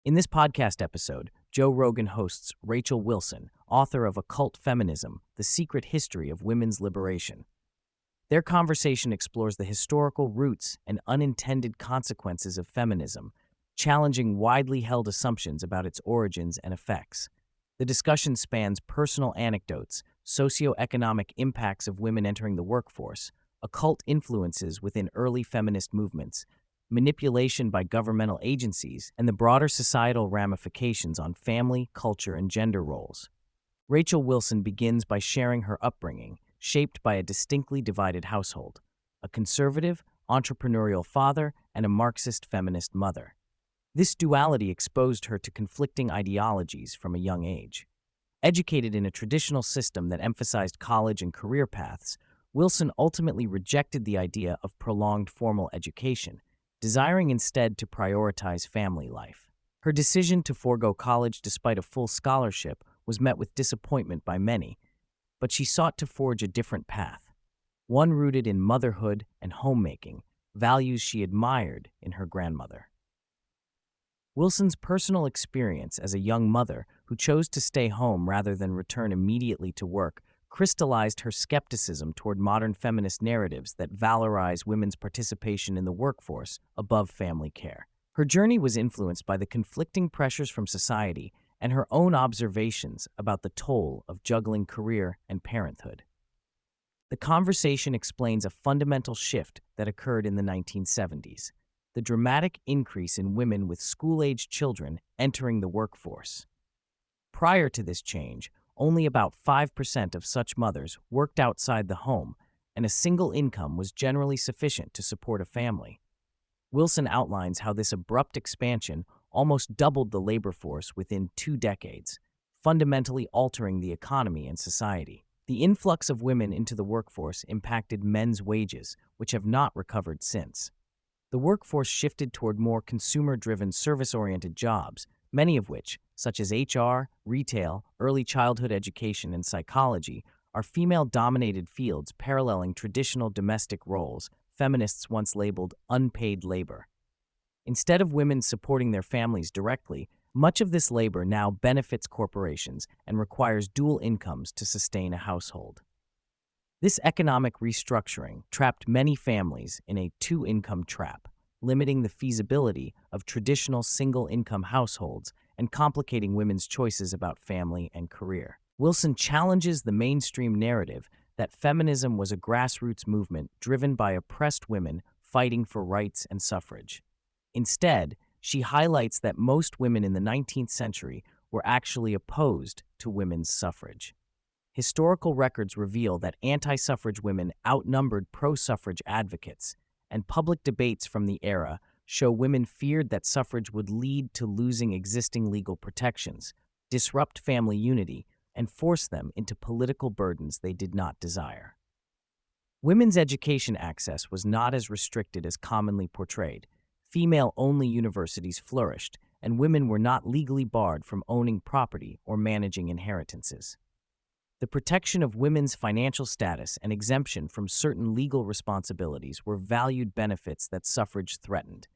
In this podcast episode, Joe Rogan hosts Rachel Wilson, author of Occult Feminism, The Secret History of Women's Liberation. Their conversation explores the historical roots and unintended consequences of feminism, challenging widely held assumptions about its origins and effects. The discussion spans personal anecdotes, socioeconomic impacts of women entering the workforce, occult influences within early feminist movements, manipulation by governmental agencies, and the broader societal ramifications on family, culture, and gender roles. Rachel Wilson begins by sharing her upbringing, shaped by a distinctly divided household: a conservative, entrepreneurial father and a Marxist feminist mother. This duality exposed her to conflicting ideologies from a young age. Educated in a traditional system that emphasized college and career paths, Wilson ultimately rejected the idea of prolonged formal education, desiring instead to prioritize family life. Her decision to forego college despite a full scholarship was met with disappointment by many, but she sought to forge a different path, one rooted in motherhood and homemaking, values she admired in her grandmother. Wilson's personal experience as a young mother who chose to stay home rather than return immediately to work crystallized her skepticism toward modern feminist narratives that valorize women's participation in the workforce above family care. Her journey was influenced by the conflicting pressures from society and her own observations about the toll of juggling career and parenthood. The conversation explains a fundamental shift that occurred in the 1970s, the dramatic increase in women with school-aged children entering the workforce. Prior to this change, only about 5% of such mothers worked outside the home, and a single income was generally sufficient to support a family. Wilson outlines how this abrupt expansion almost doubled the labor force within 2 decades, fundamentally altering the economy and society. The influx of women into the workforce impacted men's wages, which have not recovered since. The workforce shifted toward more consumer-driven, service-oriented jobs, many of which, such as HR, retail, early childhood education, and psychology, are female-dominated fields paralleling traditional domestic roles feminists once labeled unpaid labor. Instead of women supporting their families directly, much of this labor now benefits corporations and requires dual incomes to sustain a household. This economic restructuring trapped many families in a two-income trap, limiting the feasibility of traditional single-income households and complicating women's choices about family and career. Wilson challenges the mainstream narrative that feminism was a grassroots movement driven by oppressed women fighting for rights and suffrage. Instead, she highlights that most women in the 19th century were actually opposed to women's suffrage. Historical records reveal that anti-suffrage women outnumbered pro-suffrage advocates, and public debates from the era show women feared that suffrage would lead to losing existing legal protections, disrupt family unity, and force them into political burdens they did not desire. Women's education access was not as restricted as commonly portrayed. Female-only universities flourished, and women were not legally barred from owning property or managing inheritances. The protection of women's financial status and exemption from certain legal responsibilities were valued benefits that suffrage threatened.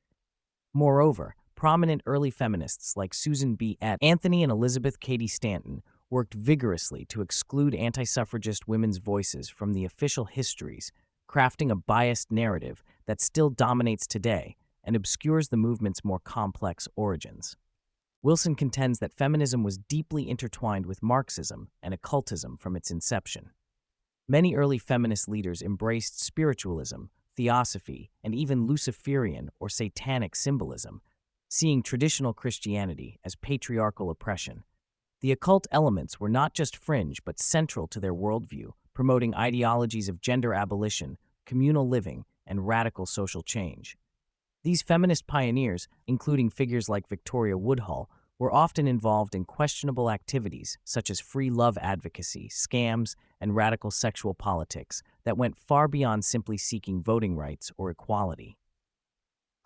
Moreover, prominent early feminists like Susan B. Anthony and Elizabeth Cady Stanton worked vigorously to exclude anti-suffragist women's voices from the official histories, crafting a biased narrative that still dominates today and obscures the movement's more complex origins. Wilson contends that feminism was deeply intertwined with Marxism and occultism from its inception. Many early feminist leaders embraced spiritualism, theosophy, and even Luciferian or satanic symbolism, seeing traditional Christianity as patriarchal oppression. The occult elements were not just fringe but central to their worldview, promoting ideologies of gender abolition, communal living, and radical social change. These feminist pioneers, including figures like Victoria Woodhull, were often involved in questionable activities such as free love advocacy, scams, and radical sexual politics that went far beyond simply seeking voting rights or equality.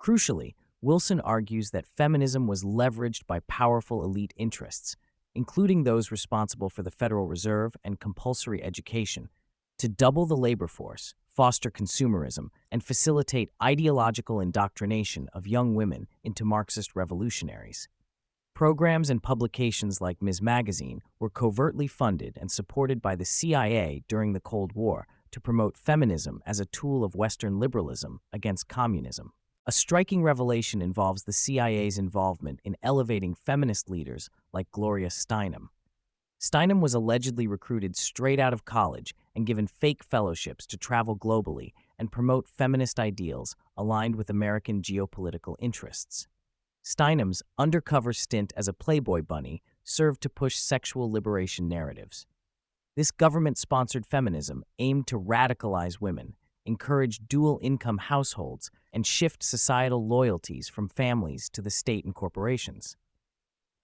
Crucially, Wilson argues that feminism was leveraged by powerful elite interests, including those responsible for the Federal Reserve and compulsory education, to double the labor force, foster consumerism, and facilitate ideological indoctrination of young women into Marxist revolutionaries. Programs and publications like Ms. Magazine were covertly funded and supported by the CIA during the Cold War to promote feminism as a tool of Western liberalism against communism. A striking revelation involves the CIA's involvement in elevating feminist leaders like Gloria Steinem. Steinem was allegedly recruited straight out of college and given fake fellowships to travel globally and promote feminist ideals aligned with American geopolitical interests. Steinem's undercover stint as a Playboy bunny served to push sexual liberation narratives. This government-sponsored feminism aimed to radicalize women, encourage dual-income households, and shift societal loyalties from families to the state and corporations.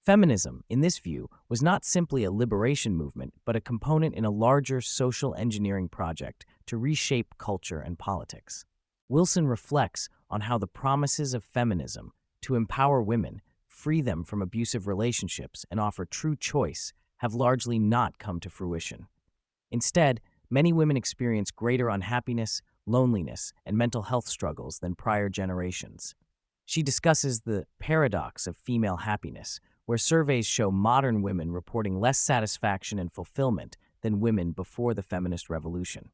Feminism, in this view, was not simply a liberation movement, but a component in a larger social engineering project to reshape culture and politics. Wilson reflects on how the promises of feminism to empower women, free them from abusive relationships, and offer true choice have largely not come to fruition. Instead, many women experience greater unhappiness, loneliness, and mental health struggles than prior generations. She discusses the paradox of female happiness, where surveys show modern women reporting less satisfaction and fulfillment than women before the feminist revolution.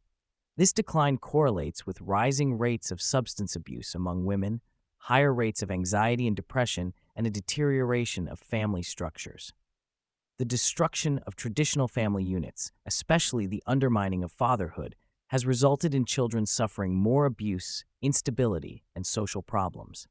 This decline correlates with rising rates of substance abuse among women, higher rates of anxiety and depression, and a deterioration of family structures. The destruction of traditional family units, especially the undermining of fatherhood, has resulted in children suffering more abuse, instability, and social problems.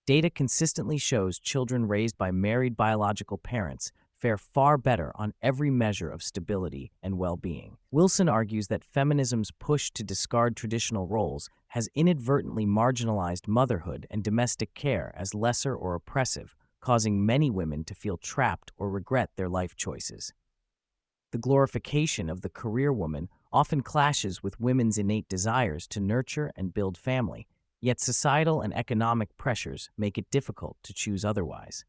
Data consistently shows children raised by married biological parents fare far better on every measure of stability and well-being. Wilson argues that feminism's push to discard traditional roles has inadvertently marginalized motherhood and domestic care as lesser or oppressive, causing many women to feel trapped or regret their life choices. The glorification of the career woman often clashes with women's innate desires to nurture and build family, yet societal and economic pressures make it difficult to choose otherwise.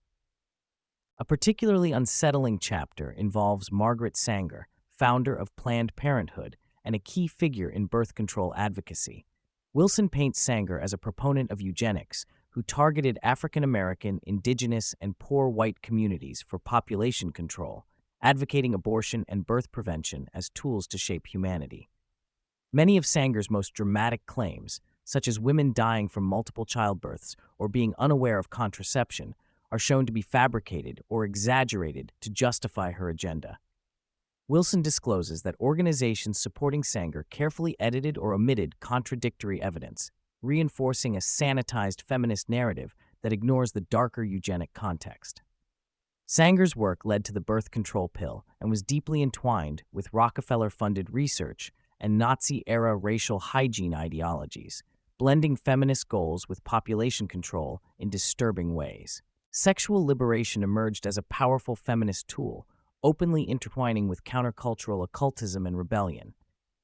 A particularly unsettling chapter involves Margaret Sanger, founder of Planned Parenthood and a key figure in birth control advocacy. Wilson paints Sanger as a proponent of eugenics who targeted African American, indigenous, and poor white communities for population control, advocating abortion and birth prevention as tools to shape humanity. Many of Sanger's most dramatic claims, such as women dying from multiple childbirths or being unaware of contraception, are shown to be fabricated or exaggerated to justify her agenda. Wilson discloses that organizations supporting Sanger carefully edited or omitted contradictory evidence, reinforcing a sanitized feminist narrative that ignores the darker eugenic context. Sanger's work led to the birth control pill and was deeply entwined with Rockefeller-funded research and Nazi-era racial hygiene ideologies, blending feminist goals with population control in disturbing ways. Sexual liberation emerged as a powerful feminist tool, openly intertwining with countercultural occultism and rebellion.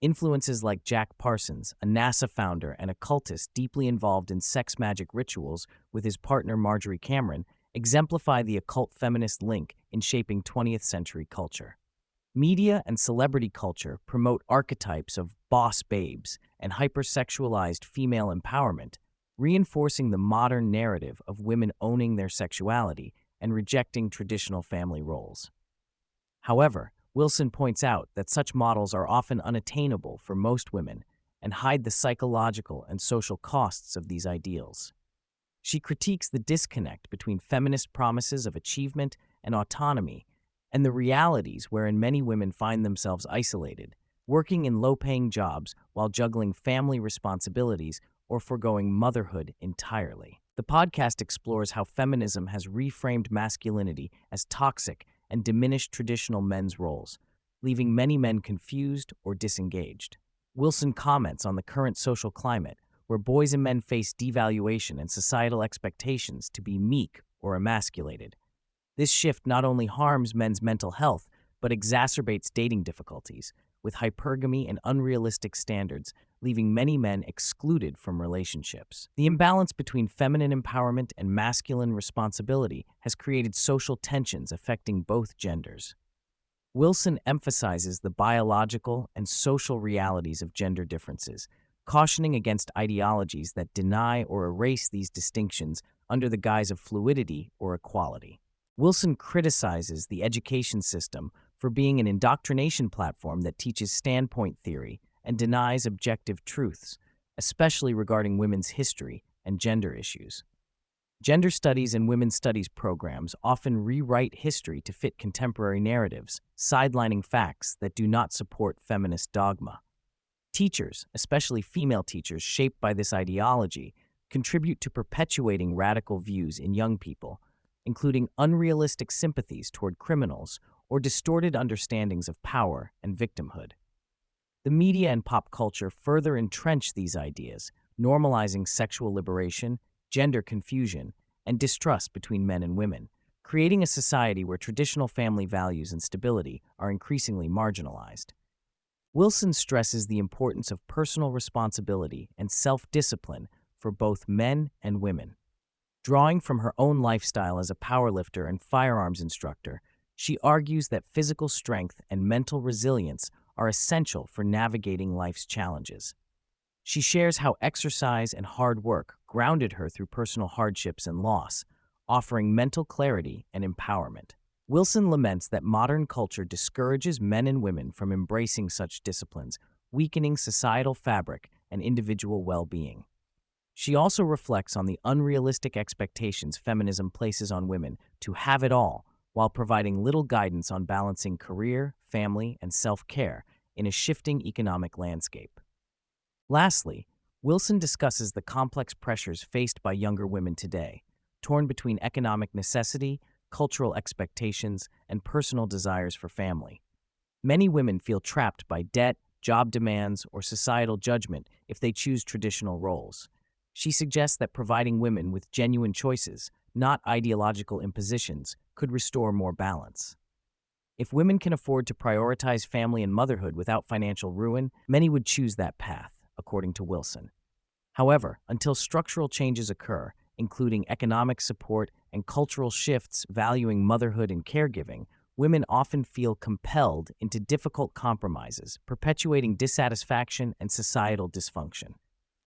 Influences like Jack Parsons, a NASA founder and occultist deeply involved in sex magic rituals with his partner Marjorie Cameron, exemplify the occult feminist link in shaping 20th century culture. Media and celebrity culture promote archetypes of boss babes and hypersexualized female empowerment, reinforcing the modern narrative of women owning their sexuality and rejecting traditional family roles. However, Wilson points out that such models are often unattainable for most women and hide the psychological and social costs of these ideals. She critiques the disconnect between feminist promises of achievement and autonomy and the realities wherein many women find themselves isolated, working in low-paying jobs while juggling family responsibilities or foregoing motherhood entirely. The podcast explores how feminism has reframed masculinity as toxic and diminished traditional men's roles, leaving many men confused or disengaged. Wilson comments on the current social climate, where boys and men face devaluation and societal expectations to be meek or emasculated. This shift not only harms men's mental health, but exacerbates dating difficulties, with hypergamy and unrealistic standards leaving many men excluded from relationships. The imbalance between feminine empowerment and masculine responsibility has created social tensions affecting both genders. Wilson emphasizes the biological and social realities of gender differences, cautioning against ideologies that deny or erase these distinctions under the guise of fluidity or equality. Wilson criticizes the education system for being an indoctrination platform that teaches standpoint theory and denies objective truths, especially regarding women's history and gender issues. Gender studies and women's studies programs often rewrite history to fit contemporary narratives, sidelining facts that do not support feminist dogma. Teachers, especially female teachers shaped by this ideology, contribute to perpetuating radical views in young people, including unrealistic sympathies toward criminals or distorted understandings of power and victimhood. The media and pop culture further entrench these ideas, normalizing sexual liberation, gender confusion, and distrust between men and women, creating a society where traditional family values and stability are increasingly marginalized. Wilson stresses the importance of personal responsibility and self-discipline for both men and women. Drawing from her own lifestyle as a powerlifter and firearms instructor, she argues that physical strength and mental resilience are essential for navigating life's challenges. She shares how exercise and hard work grounded her through personal hardships and loss, offering mental clarity and empowerment. Wilson laments that modern culture discourages men and women from embracing such disciplines, weakening societal fabric and individual well-being. She also reflects on the unrealistic expectations feminism places on women to have it all, while providing little guidance on balancing career, family, and self-care in a shifting economic landscape. Lastly, Wilson discusses the complex pressures faced by younger women today, torn between economic necessity, cultural expectations, and personal desires for family. Many women feel trapped by debt, job demands, or societal judgment if they choose traditional roles. She suggests that providing women with genuine choices, not ideological impositions, could restore more balance. If women can afford to prioritize family and motherhood without financial ruin, many would choose that path, according to Wilson. However, until structural changes occur, including economic support and cultural shifts valuing motherhood and caregiving, women often feel compelled into difficult compromises, perpetuating dissatisfaction and societal dysfunction.